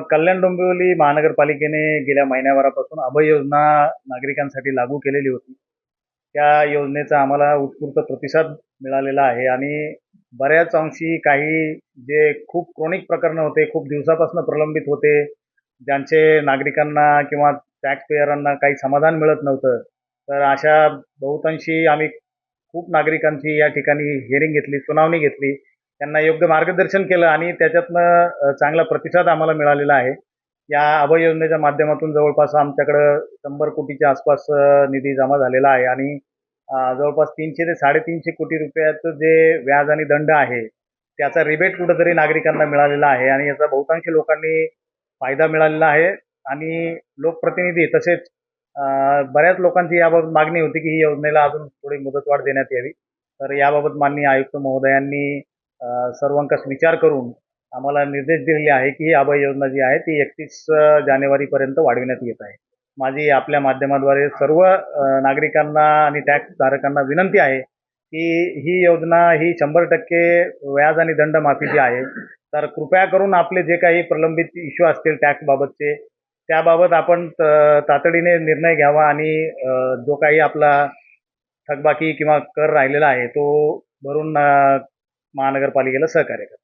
कल्याण डोंबिवली महानगरपालिकेने गेल्या महिन्याभरापासून अभय योजना नागरिकांसाठी लागू केलेली होती. त्या योजनेचा आम्हाला उत्स्फूर्त प्रतिसाद मिळालेला आहे आणि बऱ्याच अंशी काही जे खूप क्रोनिक प्रकरणं होते, खूप दिवसापासून प्रलंबित होते, ज्यांचे नागरिकांना किंवा टॅक्स पेयरांना काही समाधान मिळत नव्हतं. तर अशा बहुतांशी आम्ही खूप नागरिकांची या ठिकाणी हिअरिंग घेतली, सुनावणी घेतली. त्यांना योग्य मार्गदर्शन केलं आणि त्याच्यातनं चांगला प्रतिसाद आम्हाला मिळालेला आहे. या अभय योजनेच्या माध्यमातून जवळपास आमच्याकडं 100 कोटीच्या आसपास निधी जमा झालेला आहे आणि जवळपास 300 ते 350 कोटी रुपयाचं जे व्याज आणि दंड आहे, त्याचा रिबेट कुठेतरी नागरिकांना मिळालेला आहे आणि याचा बहुतांश लोकांनी फायदा मिळालेला आहे आणि लोकप्रतिनिधी तसेच बऱ्याच लोकांची याबाबत मागणी होती, की ही योजनेला अजून थोडी मुदतवाढ देण्यात यावी. तर याबाबत माननीय आयुक्त महोदयांनी सर्वंकष विचार करून आम्हाला निर्देश दिलेले आहे, की ही अभय योजना जी आहे ती 31 जानेवारीपर्यंत वाढविण्यात येत आहे. माझी आपल्या माध्यमाद्वारे सर्व नागरिकांना आणि टॅक्स धारकांना विनंती आहे, की ही योजना ही 100% व्याज आणि दंड माफी जी आहे, तर कृपया करून आपले जे काही प्रलंबित इश्यू असतील टॅक्स बाबतचे, त्याबाबत आपण तातडीने निर्णय घ्यावा आणि जो काही आपला थकबाकी किंवा कर राहिलेला आहे, तो भरून महानगरपालिकेला सहकार्य करा.